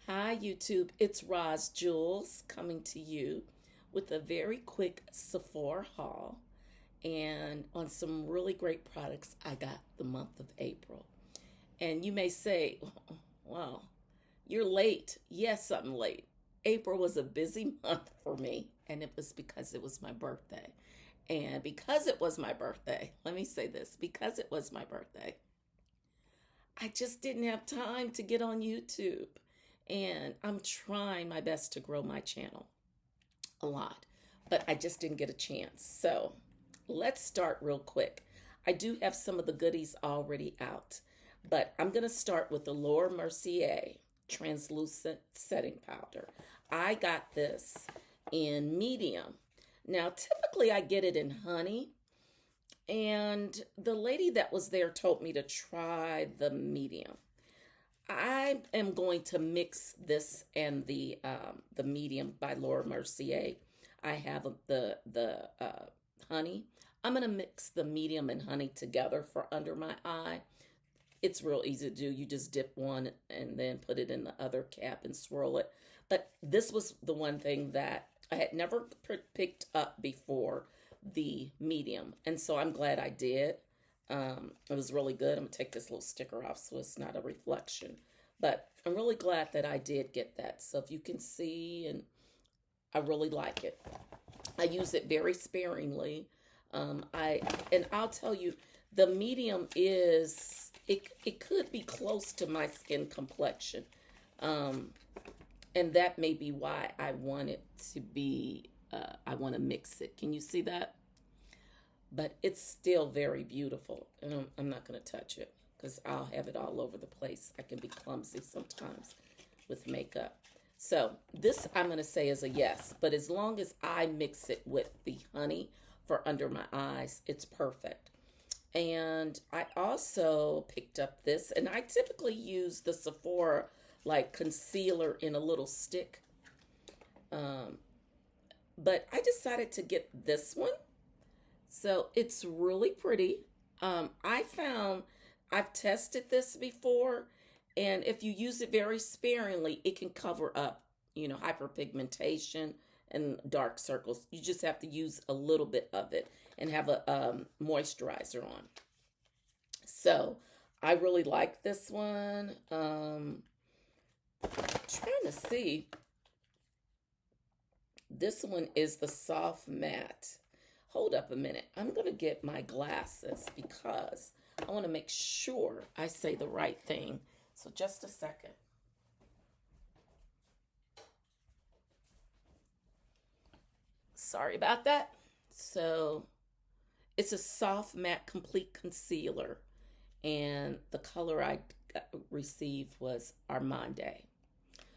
Hi, YouTube. It's Roz Jules coming to you with a very quick Sephora haul and on some really great products I got the month of April. And you may say, well, you're late. Yes, I'm late. April was a busy month for me, and it was because it was my birthday. And because it was my birthday, let me say this because it was my birthday, I just didn't have time to get on YouTube. And I'm trying my best to grow my channel a lot, but I just didn't get a chance. So let's start real quick. I do have some of the goodies already out, but I'm going to start with the Laura Mercier translucent setting powder. I got this in medium. Now, typically I get it in honey, and the lady that was there told me to try the medium. I am going to mix this and the medium by Laura Mercier. I have the honey. I'm gonna mix the medium and honey together for under my eye. It's real easy to do. You just dip one and then put it in the other cap and swirl it. But this was the one thing that I had never picked up before, the medium, and so I'm glad I did. It was really good. I'm gonna take this little sticker off so it's not a reflection. But I'm really glad that I did get that. So if you can see, and I really like it. I use it very sparingly. I'll tell you, the medium is it could be close to my skin complexion, um, and that may be why I want it to be. I want to mix it. Can you see that? But it's still very beautiful. And I'm not going to touch it because I'll have it all over the place. I can be clumsy sometimes with makeup. So this I'm going to say is a yes. But as long as I mix it with the honey for under my eyes, it's perfect. And I also picked up this, and I typically use the Sephora like concealer in a little stick. Um, but I decided to get this one, so it's really pretty. I found I've tested this before, and if you use it very sparingly, it can cover up, hyperpigmentation and dark circles. You just have to use a little bit of it and have a moisturizer on. So I really like this one. Trying to see. This one is the soft matte. Hold up a minute. I'm going to get my glasses because I want to make sure I say the right thing. So just a second. Sorry about that. So it's a soft matte complete concealer, and the color I received was Armande.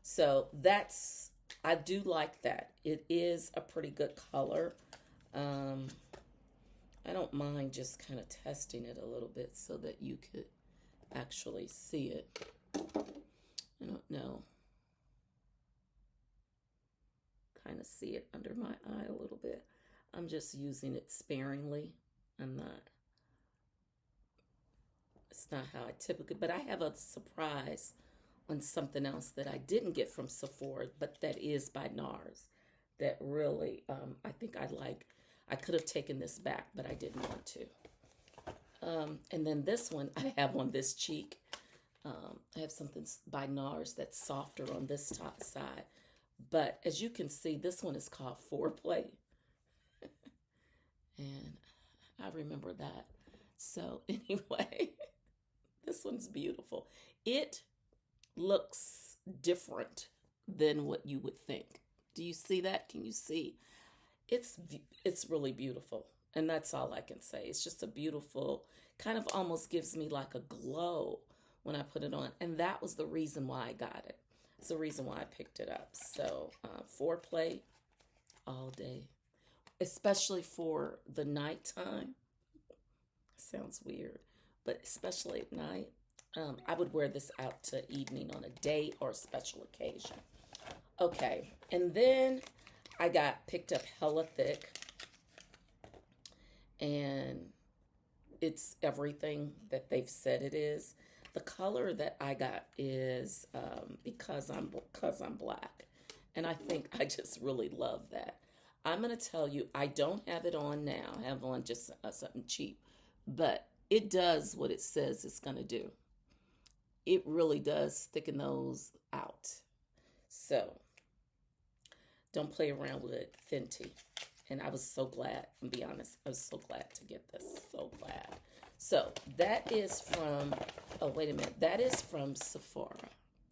So I do like that. It is a pretty good color. Um, I don't mind just kind of testing it a little bit so that you could actually see it. I don't know. Kind of see it under my eye a little bit. I'm just using it sparingly. I'm not, it's not how I typically, but I have a surprise on something else that I didn't get from Sephora, but that is by Nars. That really, I think I like. I could have taken this back, but I didn't want to. And then this one I have on this cheek. I have something by Nars that's softer on this top side. But as you can see, this one is called Foreplay. And I remember that. So anyway, this one's beautiful. It looks different than what you would think. Do you see that? Can you see? It's it's really beautiful, and that's all I can say. It's just a beautiful, kind of almost gives me like a glow when I put it on, and that was the reason why I got it. It's the reason why I picked it up. So Foreplay all day, especially for the nighttime. Sounds weird, but especially at night. I would wear this out to evening on a date or a special occasion. Okay, and then I got picked up Hella Thick, and it's everything that they've said it is. The color that I got is because I'm black, and I think I just really love that. I'm gonna tell you, I don't have it on now. I have on just something cheap, but it does what it says it's gonna do. It really does thicken those out. So don't play around with Fenty. And I was so glad, to be honest, I was so glad to get this. So glad. So that is from, oh, wait a minute. That is from Sephora.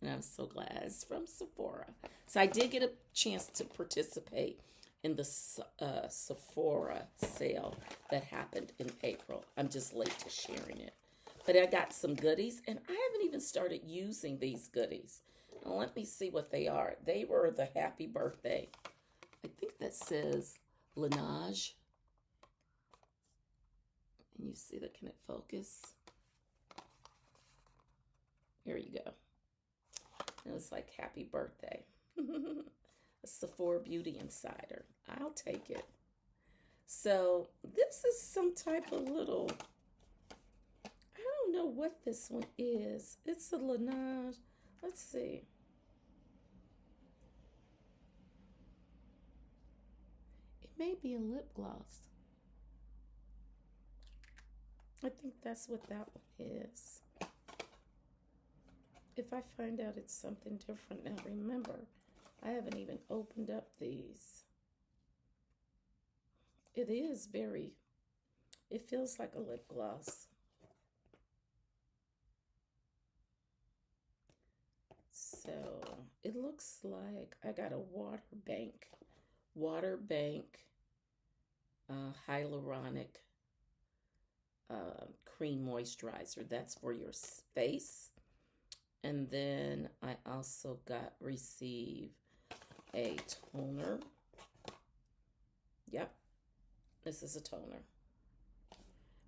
And I'm so glad it's from Sephora. So I did get a chance to participate in the Sephora sale that happened in April. I'm just late to sharing it. But I got some goodies, and I haven't even started using these goodies. Now, let me see what they are. They were the happy birthday. I think that says Laneige. And you see that, can it focus? Here you go. It was like happy birthday. A Sephora Beauty Insider. I'll take it. So this is some type of little, I don't know what this one is. It's a Laneige. Let's see. It may be a lip gloss. I think that's what that one is. If I find out it's something different now, remember, I haven't even opened up these. It is very, it feels like a lip gloss. So it looks like I got a water bank hyaluronic cream moisturizer. That's for your face. And then I also received a toner. Yep, this is a toner.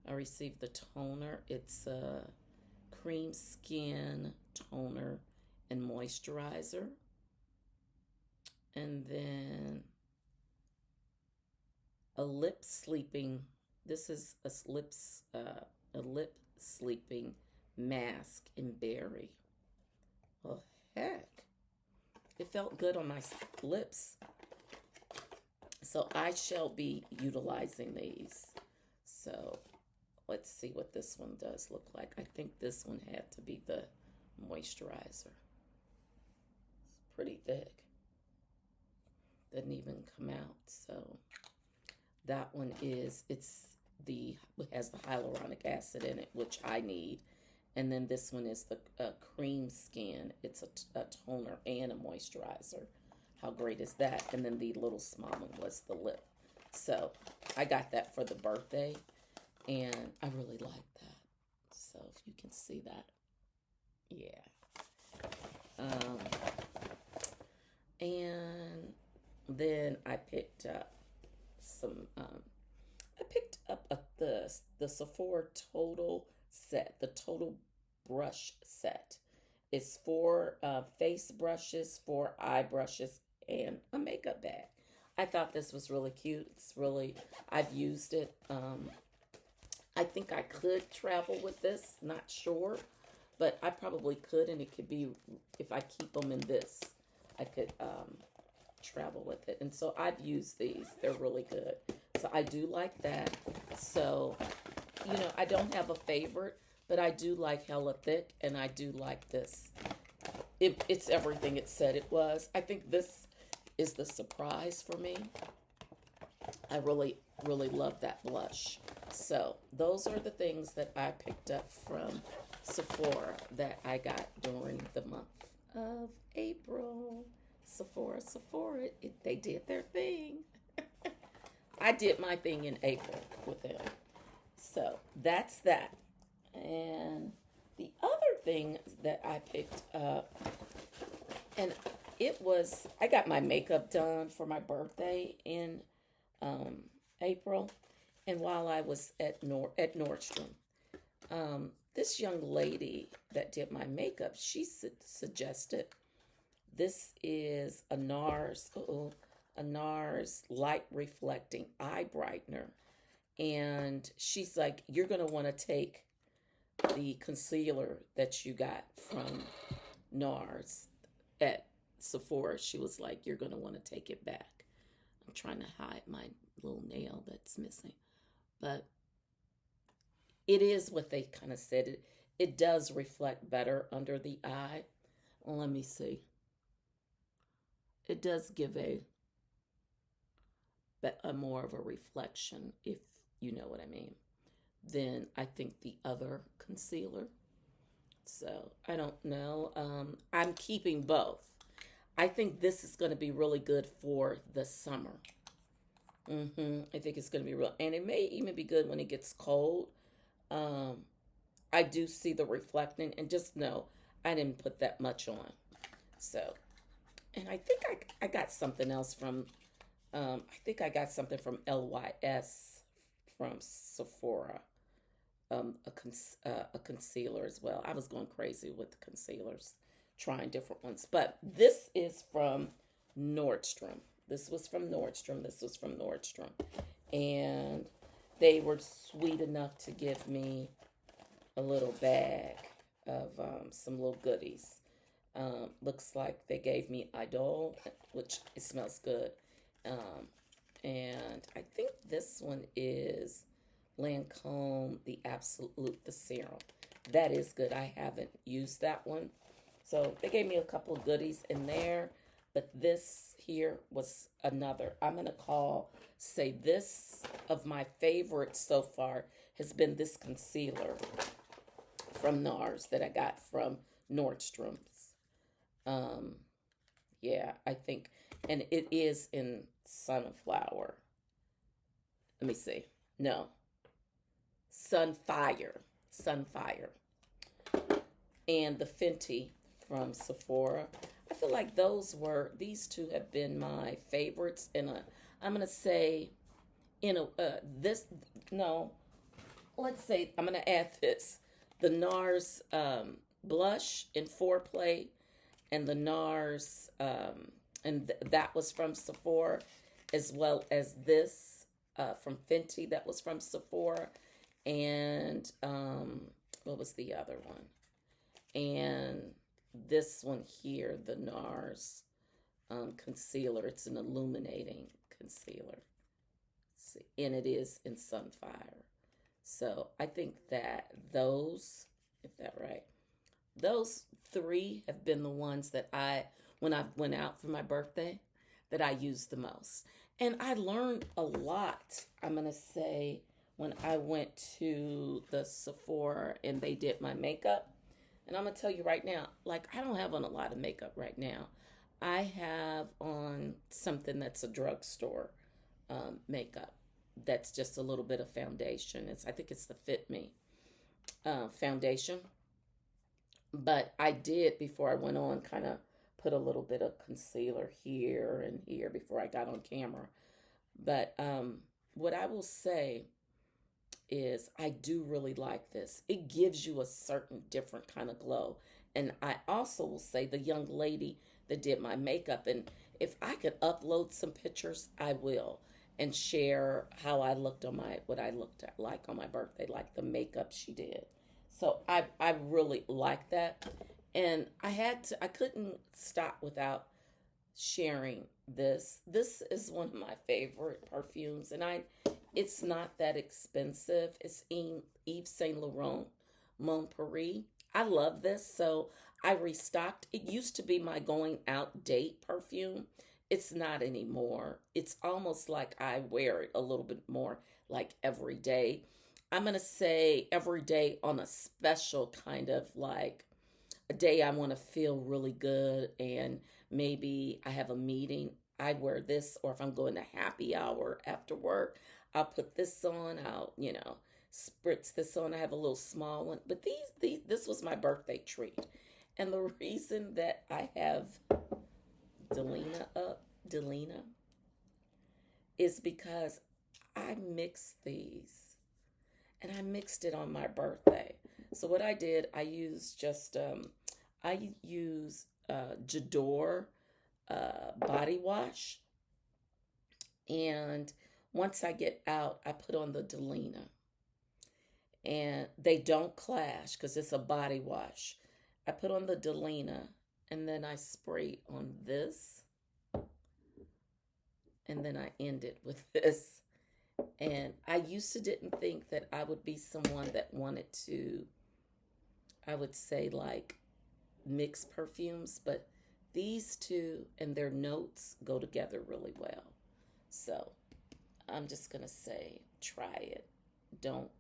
I received the toner. It's a cream skin toner and moisturizer. And then a lip sleeping. This is a lip sleeping mask in berry. Well, heck, it felt good on my lips. So I shall be utilizing these. So let's see what this one does look like. I think this one had to be the moisturizer. It's pretty thick. Didn't even come out. So that one is, it has the hyaluronic acid in it, which I need. And then this one is the cream skin. It's a toner and a moisturizer. How great is that? And then the little small one was the lip. So I got that for the birthday, and I really like that. So if you can see that, yeah. And then I picked up some. I picked up the Sephora Total set, the Total Brush set. It's 4 face brushes, 4 eye brushes, and a makeup bag. I thought this was really cute. I've used it. I think I could travel with this, not sure, but I probably could, and it could be, if I keep them in this, I could travel with it. And so I've used these. They're really good. So I do like that. So, I don't have a favorite, but I do like Hella Thick, and I do like this. It's everything it said it was. I think this is the surprise for me. I really, really love that blush. So those are the things that I picked up from Sephora that I got during the month of April. Sephora, they did their thing. I did my thing in April with them. So that's that. And the other thing that I picked up, and I got my makeup done for my birthday in April. And while I was at Nordstrom, this young lady that did my makeup, she suggested this is a Nars light reflecting eye brightener. And she's like, you're going to want to take the concealer that you got from Nars at Sephora. She was like, "You're going to want to take it back." I'm trying to hide my little nail that's missing. But it is what they kind of said. It does reflect better under the eye. Let me see. It does give a more of a reflection, if you know what I mean, than I think the other concealer. So I don't know. I'm keeping both. I think this is going to be really good for the summer. I think it's going to be real, and it may even be good when it gets cold. Um, I do see the reflecting, and just know I didn't put that much on. So, and I think I got something else from. I think I got something from LYS from Sephora. A concealer as well. I was going crazy with concealers, trying different ones. But this is from Nordstrom. This was from Nordstrom. This was from Nordstrom. And they were sweet enough to give me a little bag of some little goodies. Looks like they gave me Idol, which it smells good. Um, and I think this one is Lancome, the Absolute, the serum. That is good. I haven't used that one. So they gave me a couple of goodies in there. But this here was another. I'm going to say this of my favorites so far has been this concealer from Nars that I got from Nordstrom's. Um, yeah, I think, and it is in Sunflower. Let me see. No, Sunfire, and the Fenty from Sephora. I feel like these two have been my favorites. I'm gonna say, this, no, let's say I'm gonna add this, the Nars blush in Foreplay, and the Nars, that was from Sephora, as well as this from Fenty that was from Sephora, and what was the other one? And this one here, the Nars concealer. It's an illuminating concealer. See, and it is in Sunfire. So I think that if that right, those three have been the ones that when I went out for my birthday, that I used the most. And I learned a lot, I'm going to say, when I went to the Sephora and they did my makeup. And I'm going to tell you right now, like, I don't have on a lot of makeup right now. I have on something that's a drugstore makeup. That's just a little bit of foundation. I think it's the Fit Me foundation. But I did, before I went on, kind of put a little bit of concealer here and here before I got on camera. But what I will say is I do really like this. It gives you a certain different kind of glow. And I also will say the young lady that did my makeup, and if I could upload some pictures, I will, and share how I looked what I looked at like on my birthday, like the makeup she did. So I really like that. And I couldn't stop without sharing this. This is one of my favorite perfumes, and it's not that expensive. It's Yves Saint Laurent Mon Paris. I love this, so I restocked. It used to be my going out date perfume. It's not anymore. It's almost like I wear it a little bit more, like every day. I'm going to say every day on a special kind of like a day I want to feel really good, and maybe I have a meeting. I wear this, or if I'm going to happy hour after work, I'll put this on. I'll, spritz this on. I have a little small one, but this was my birthday treat. And the reason that I have Delina, is because I mixed these, and I mixed it on my birthday. So what I did, I used J'adore body wash, and once I get out, I put on the Delina, and they don't clash because it's a body wash. I put on the Delina and then I sprayed on this and then I ended with this. And I used to didn't think that I would be someone that wanted to, I would say, like, mix perfumes, but these two and their notes go together really well. So I'm just gonna say try it. Don't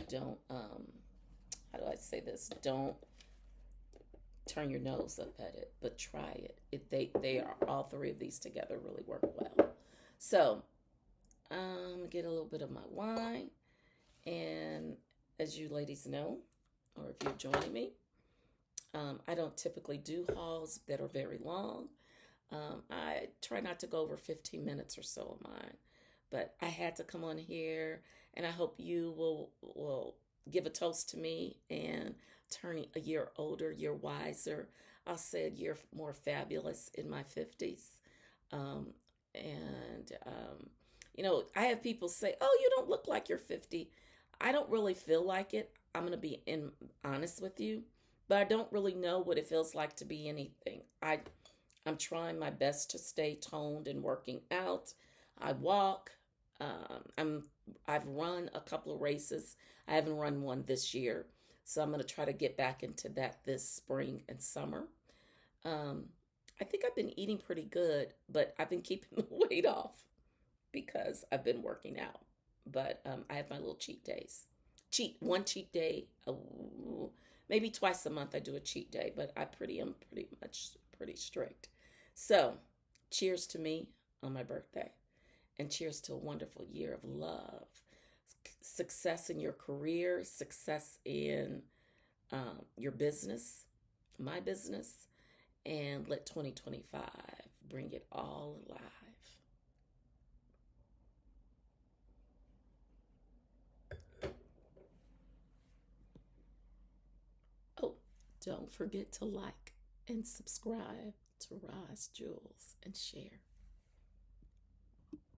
don't how do I say this? Don't turn your nose up at it, but try it. They are all three of these together really work well. So get a little bit of my wine, and as you ladies know, or if you're joining me, I don't typically do hauls that are very long. I try not to go over 15 minutes or so of mine, but I had to come on here, and I hope you will give a toast to me and turning a year older, year wiser. I'll say a year more fabulous in my 50s. Um, and I have people say, "Oh, you don't look like you're 50." I don't really feel like it. I'm gonna be honest with you, but I don't really know what it feels like to be anything. I'm trying my best to stay toned and working out. I walk. I'm I've run a couple of races. I haven't run one this year, so I'm gonna try to get back into that this spring and summer. Um, I think I've been eating pretty good, but I've been keeping the weight off because I've been working out. But I have my little cheat days. One cheat day, maybe twice a month I do a cheat day, but I pretty am pretty much pretty strict. So, cheers to me on my birthday, and cheers to a wonderful year of love, success in your career, success in your business, my business, and let 2025 bring it all alive. Oh, don't forget to like and subscribe to Roz Jules and share.